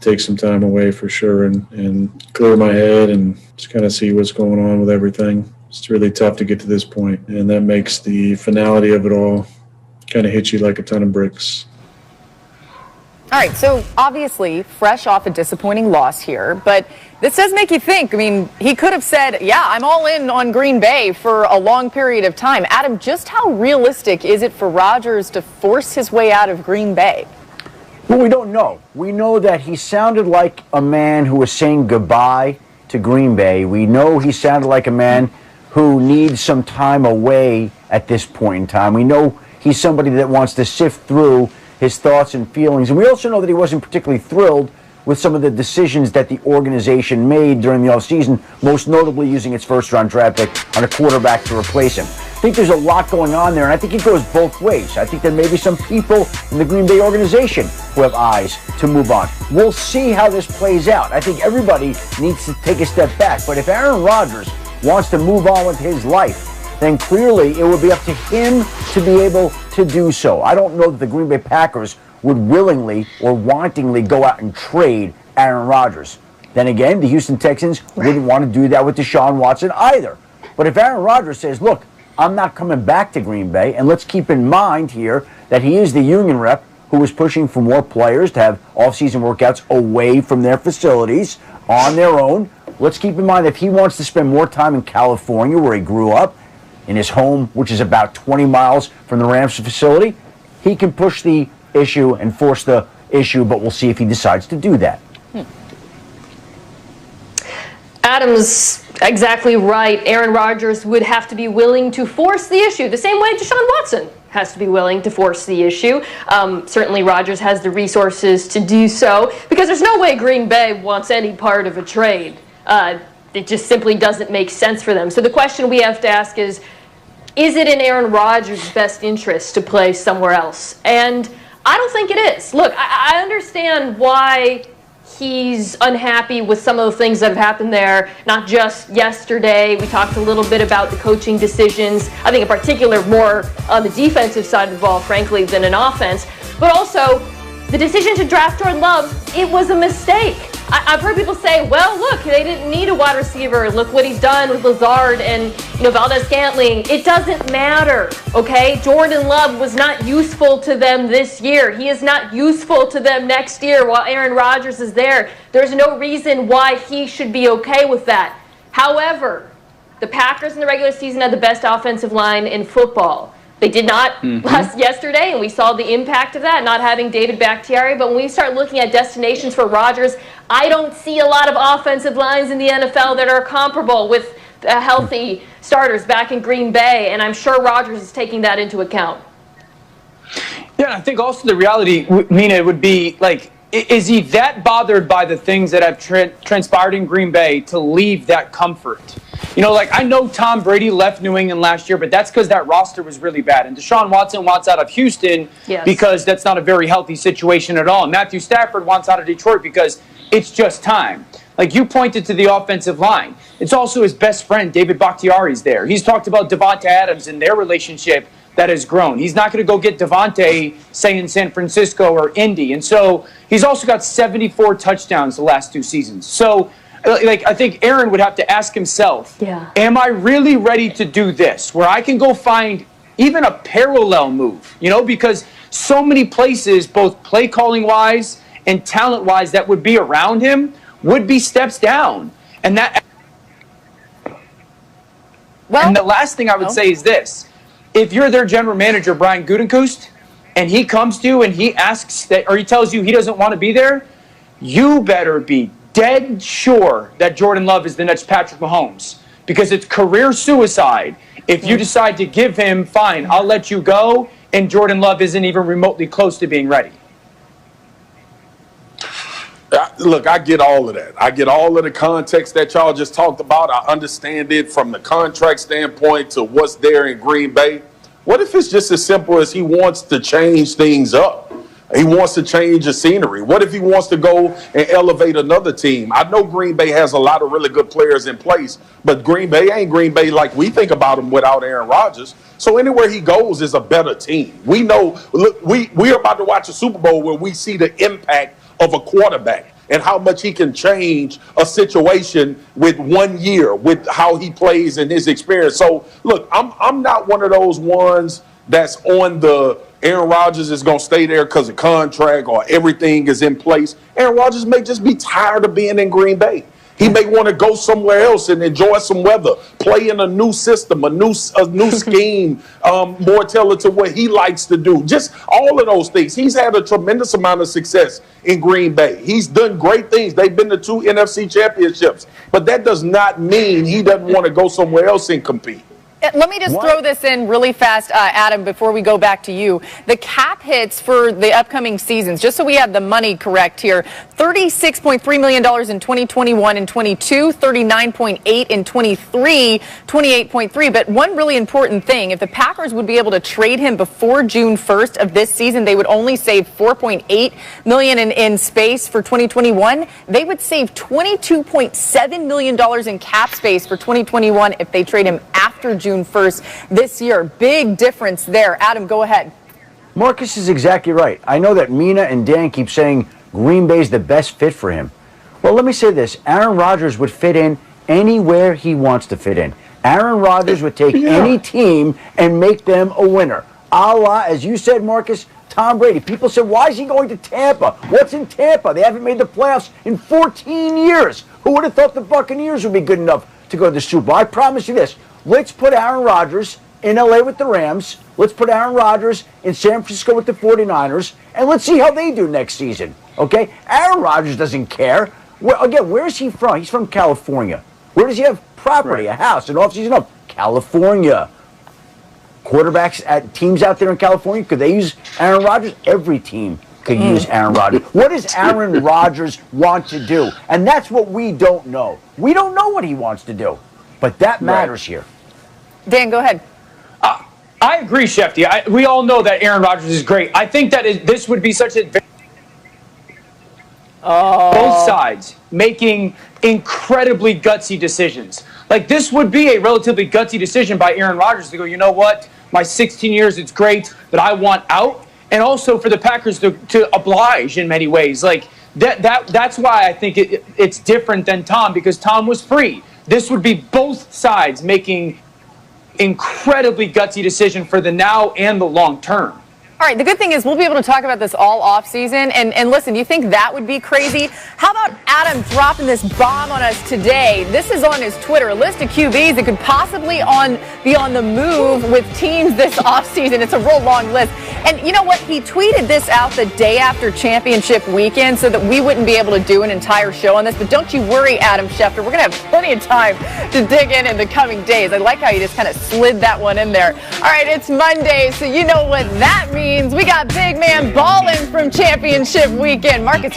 take some time away for sure and clear my head and just kind of see what's going on with everything. It's really tough to get to this point, and that makes the finality of it all kind of hit you like a ton of bricks. All right, so obviously fresh off a disappointing loss here, but this does make you think. I mean, he could have said, yeah, I'm all in on Green Bay for a long period of time. Adam, just how realistic is it for Rodgers to force his way out of Green Bay? Well, we don't know. We know that he sounded like a man who was saying goodbye to Green Bay. We know he sounded like a man who needs some time away at this point in time. We know he's somebody that wants to sift through his thoughts and feelings. And we also know that he wasn't particularly thrilled with some of the decisions that the organization made during the offseason, most notably using its first-round draft pick on a quarterback to replace him. I think there's a lot going on there, and I think it goes both ways. I think there may be some people in the Green Bay organization who have eyes to move on. We'll see how this plays out. I think everybody needs to take a step back. But if Aaron Rodgers wants to move on with his life, then clearly it would be up to him to be able to do so. I don't know that the Green Bay Packers would willingly or wantingly go out and trade Aaron Rodgers. Then again, the Houston Texans wouldn't want to do that with Deshaun Watson either. But if Aaron Rodgers says, look, I'm not coming back to Green Bay, and let's keep in mind here that he is the union rep who was pushing for more players to have off-season workouts away from their facilities on their own. Let's keep in mind that if he wants to spend more time in California where he grew up, in his home, which is about 20 miles from the Rams facility, he can push the issue and force the issue, but we'll see if he decides to do that. Adam's exactly right. Aaron Rodgers would have to be willing to force the issue, the same way Deshaun Watson has to be willing to force the issue. Certainly Rodgers has the resources to do so, because there's no way Green Bay wants any part of a trade. It just simply doesn't make sense for them. So the question we have to ask is it in Aaron Rodgers' best interest to play somewhere else? And I don't think it is. Look, I understand why he's unhappy with some of the things that have happened there, not just yesterday. We talked a little bit about the coaching decisions, I think in particular more on the defensive side of the ball, frankly, than an offense. But also, the decision to draft Jordan Love, it was a mistake. I've heard people say, well, look, they didn't need a wide receiver. Look what he's done with Lazard and Valdez-Scantling. It doesn't matter, okay? Jordan Love was not useful to them this year. He is not useful to them next year while Aaron Rodgers is there. There's no reason why he should be okay with that. However, the Packers in the regular season had the best offensive line in football. They did not yesterday, and we saw the impact of that, not having David Bakhtiari. But when we start looking at destinations for Rodgers, I don't see a lot of offensive lines in the NFL that are comparable with healthy starters back in Green Bay, and I'm sure Rodgers is taking that into account. Yeah, I think also the reality, Mina, would be, like, is he that bothered by the things that have transpired in Green Bay to leave that comfort? You know, like, I know Tom Brady left New England last year, but that's because that roster was really bad. And Deshaun Watson wants out of Houston because that's not a very healthy situation at all. And Matthew Stafford wants out of Detroit because it's just time. Like, you pointed to the offensive line. It's also his best friend, David Bakhtiari's there. He's talked about Devonta Adams and their relationship that has grown. He's not going to go get Devontae, say, in San Francisco or Indy. And so he's also got 74 touchdowns the last 2 seasons. So, like, I think Aaron would have to ask himself, am I really ready to do this, where I can go find even a parallel move, you know, because so many places, both play calling wise and talent wise, that would be around him would be steps down. And that. Well, and the last thing I would say is this. If you're their general manager, Brian Gutekunst, and he comes to you and he asks that, or he tells you he doesn't want to be there, you better be dead sure that Jordan Love is the next Patrick Mahomes, because it's career suicide if you decide to give him, fine, I'll let you go, and Jordan Love isn't even remotely close to being ready. Look, I get all of that. I get all of the context that y'all just talked about. I understand it from the contract standpoint to what's there in Green Bay. What if it's just as simple as he wants to change things up? He wants to change the scenery. What if he wants to go and elevate another team? I know Green Bay has a lot of really good players in place, but Green Bay ain't Green Bay like we think about him without Aaron Rodgers. So anywhere he goes is a better team. We know, look, we are about to watch a Super Bowl where we see the impact of a quarterback. and how much he can change a situation with 1 year, with how he plays and his experience. So, look, I'm not one of those ones that's on the Aaron Rodgers is going to stay there because of contract or everything is in place. Aaron Rodgers may just be tired of being in Green Bay. He may want to go somewhere else and enjoy some weather, play in a new system, a new scheme, more tailored to what he likes to do. Just all of those things. He's had a tremendous amount of success in Green Bay. He's done great things. They've been to 2 NFC championships. But that does not mean he doesn't want to go somewhere else and compete. Let me just throw this in really fast, Adam, before we go back to you. The cap hits for the upcoming seasons, just so we have the money correct here, $36.3 million in 2021 and 22, $39.8 in 23, $28.3. But one really important thing, if the Packers would be able to trade him before June 1st of this season, they would only save $4.8 million in space for 2021. They would save $22.7 million in cap space for 2021 if they trade him after June 1st this year. Big difference there. Adam, go ahead. Marcus is exactly right. I know that Mina and Dan keep saying Green Bay's the best fit for him. Well, let me say this. Aaron Rodgers would fit in anywhere he wants to fit in. Aaron Rodgers would take any team and make them a winner. A la, as you said, Marcus, Tom Brady. People said, why is he going to Tampa? What's in Tampa? They haven't made the playoffs in 14 years. Who would have thought the Buccaneers would be good enough to go to the Super Bowl? I promise you this. Let's put Aaron Rodgers in LA with the Rams. Let's put Aaron Rodgers in San Francisco with the 49ers. And let's see how they do next season. Okay? Aaron Rodgers doesn't care. Where is he from? He's from California. Where does he have property, a house, an off-season home? California. Quarterbacks at teams out there in California, could they use Aaron Rodgers? Every team could use Aaron Rodgers. What does Aaron Rodgers want to do? And that's what we don't know. We don't know what he wants to do. But that matters here. Dan, go ahead. I agree, Shefty. We all know that Aaron Rodgers is great. I think that this would be such a both sides making incredibly gutsy decisions. Like, this would be a relatively gutsy decision by Aaron Rodgers to go, you know what, my 16 years, it's great, but I want out. And also for the Packers to oblige in many ways. Like, that's why I think it's different than Tom, because Tom was free. This would be both sides making incredibly gutsy decision for the now and the long term. All right, the good thing is we'll be able to talk about this all offseason. And listen, you think that would be crazy? How about Adam dropping this bomb on us today? This is on his Twitter, a list of QBs that could possibly be on the move with teams this offseason. It's a real long list. And you know what? He tweeted this out the day after championship weekend so that we wouldn't be able to do an entire show on this. But don't you worry, Adam Schefter. We're going to have plenty of time to dig in the coming days. I like how you just kind of slid that one in there. All right, it's Monday, so you know what that means. We got big man balling from championship weekend. Marcus,